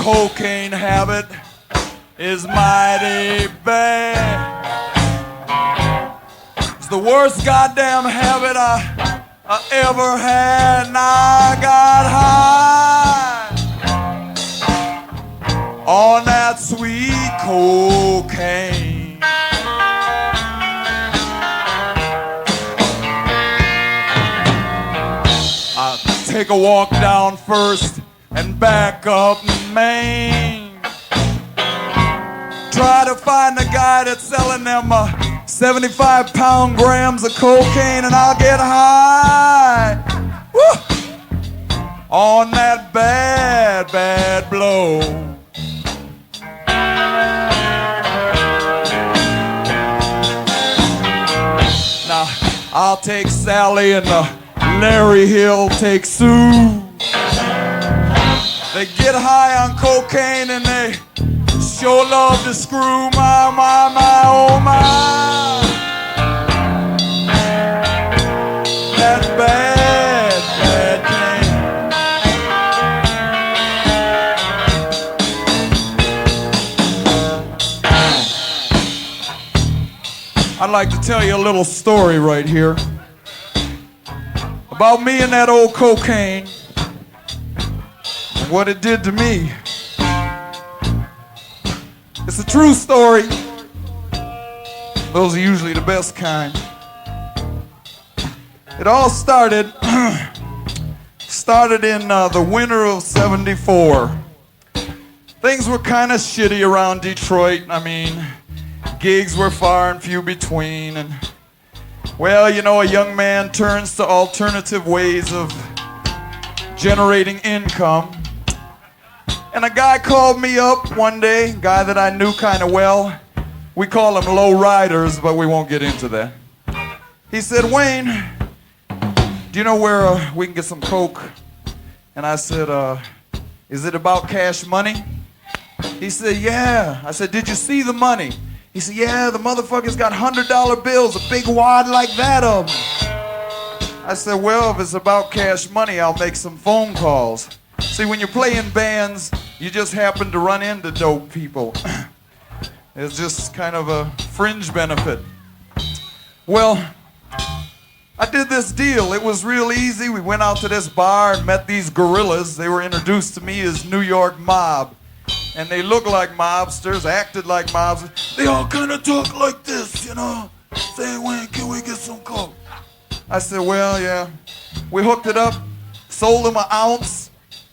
cocaine habit is mighty bad. It's the worst goddamn habit I ever had, and I got high on that sweet cocaine. I take a walk down First and back up Main. Try to find the guy that's selling them 75-pound grams of cocaine, and I'll get high. Woo! On that bad, bad blow. Now, I'll take Sally and Larry Hill take Sue. They get high on cocaine and they sure love to screw my, oh my. That bad, bad thing. I'd like to tell you a little story right here about me and that old cocaine and what it did to me. It's a true story. Those are usually the best kind. It all started in the winter of '74. Things were kind of shitty around Detroit. I mean, gigs were far and few between. And, well, you know, a young man turns to alternative ways of generating income. And a guy called me up one day, a guy that I knew kind of well. We call them low riders, but we won't get into that. He said, Wayne, do you know where we can get some coke? And I said, is it about cash money? He said, yeah. I said, did you see the money? He said, yeah, the motherfucker's got $100 bills, a big wad like that of them. I said, well, if it's about cash money, I'll make some phone calls. See, when you're playing bands, you just happen to run into dope people. It's just kind of a fringe benefit. Well, I did this deal. It was real easy. We went out to this bar and met these gorillas. They were introduced to me as New York mob. And they looked like mobsters, acted like mobsters. They all kind of talk like this, you know, saying, Wayne, can we get some coke? I said, well, yeah. We hooked it up, sold them an ounce.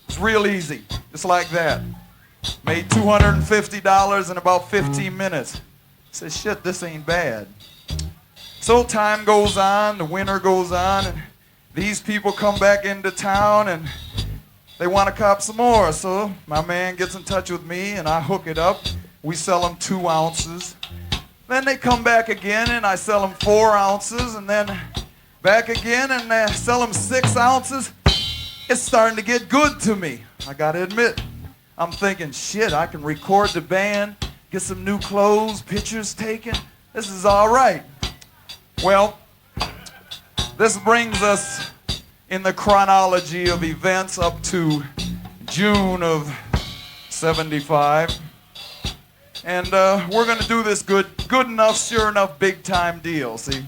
It's real easy, just like that. Made $250 in about 15 minutes. I said, shit, this ain't bad. So time goes on, the winter goes on, and these people come back into town and they want to cop some more. So my man gets in touch with me and I hook it up. We sell them 2 ounces. Then they come back again and I sell them 4 ounces, and then back again and I sell them 6 ounces. It's starting to get good to me, I gotta admit. I'm thinking, shit, I can record the band, get some new clothes, pictures taken. This is all right. Well, this brings us in the chronology of events up to June of '75. And we're gonna do this good enough, sure enough, big time deal, see?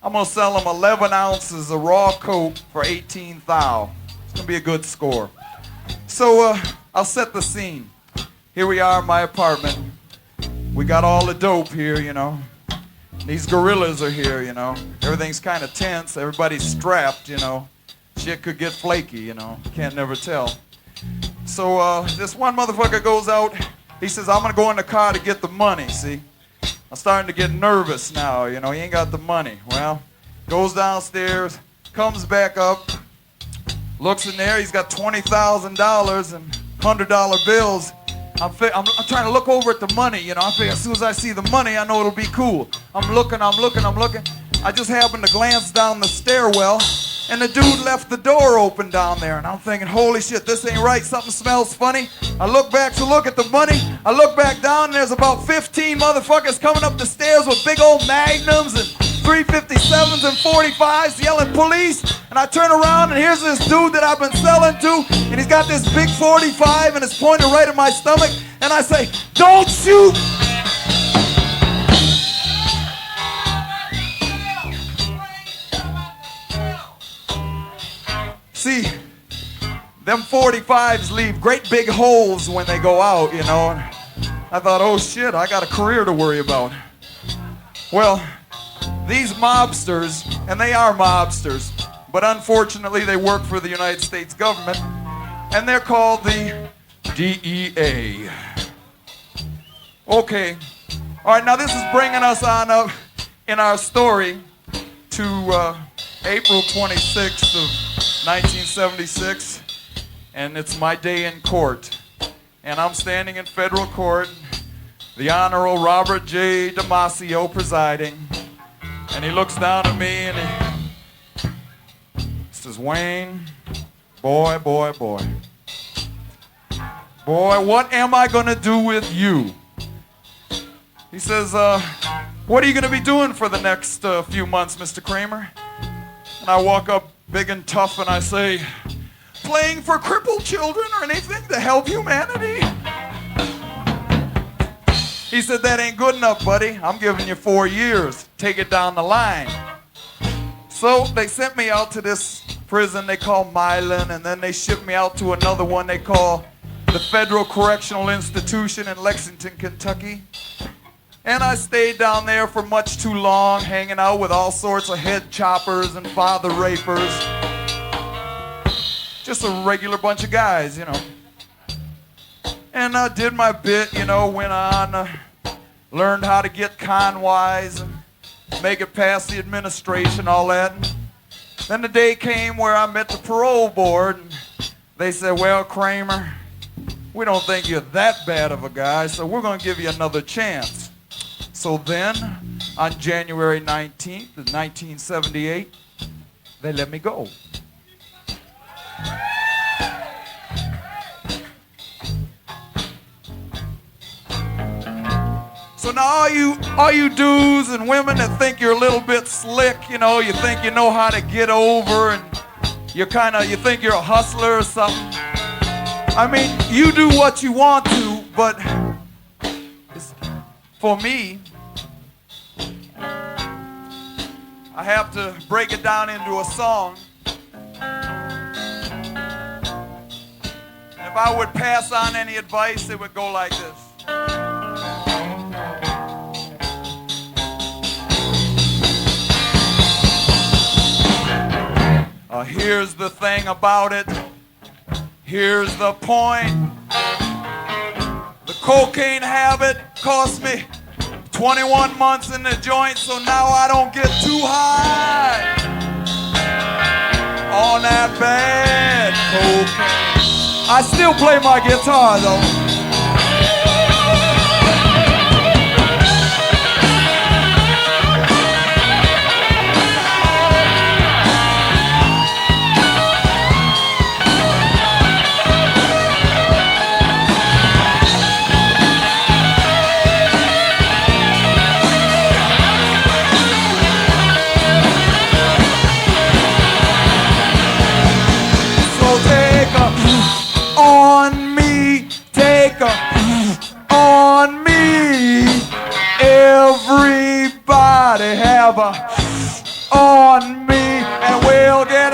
I'm gonna sell them 11 ounces of raw coke for 18 thou. It's gonna be a good score. So I'll set the scene. Here we are in my apartment. We got all the dope here, you know. These gorillas are here, you know. Everything's kind of tense. Everybody's strapped, you know. Shit could get flaky, you know. Can't never tell. So this one motherfucker goes out. He says, I'm gonna go in the car to get the money, see? I'm starting to get nervous now, you know. He ain't got the money. Well, goes downstairs, comes back up, looks in there. He's got $20,000 and $100 bills. I'm trying to look over at the money, you know. I figure as soon as I see the money, I know it'll be cool. I'm looking. I just happened to glance down the stairwell, and the dude left the door open down there. And I'm thinking, holy shit, this ain't right. Something smells funny. I look back to look at the money. I look back down, and there's about 15 motherfuckers coming up the stairs with big old magnums and 357s and 45s yelling police, and I turn around and here's this dude that I've been selling to, and he's got this big 45 and it's pointed right at my stomach, and I say, "Don't shoot!" See, them 45s leave great big holes when they go out, you know. And I thought, oh shit, I got a career to worry about. Well, these mobsters, and they are mobsters, but unfortunately they work for the United States government, and they're called the DEA. Okay, all right, now this is bringing us on up in our story to April 26th of 1976, and it's my day in court, and I'm standing in federal court, the Honorable Robert J. Damasio presiding, and he looks down at me and he says, "Wayne, boy, what am I gonna do with you?" He says, "What are you gonna be doing for the next few months, Mr. Kramer?" And I walk up big and tough and I say, "Playing for crippled children or anything to help humanity." He said, "That ain't good enough, buddy. I'm giving you 4 years. Take it down the line." So they sent me out to this prison they call Milan, and then they shipped me out to another one they call the Federal Correctional Institution in Lexington, Kentucky. And I stayed down there for much too long, hanging out with all sorts of head choppers and father rapers. Just a regular bunch of guys, you know. And I did my bit, you know, went on, learned how to get con-wise and make it past the administration, all that. And then the day came where I met the parole board, and they said, "Well, Kramer, we don't think you're that bad of a guy, so we're going to give you another chance." So then, on January 19th of 1978, they let me go. So now all you dudes and women that think you're a little bit slick, you know, you think you know how to get over, and you think you're a hustler or something. I mean, you do what you want to, but for me, I have to break it down into a song. If I would pass on any advice, it would go like this. Here's the thing about it. Here's the point. The cocaine habit cost me 21 months in the joint, so now I don't get too high on that bad cocaine. I still play my guitar though. On me, everybody have a on me, and we'll get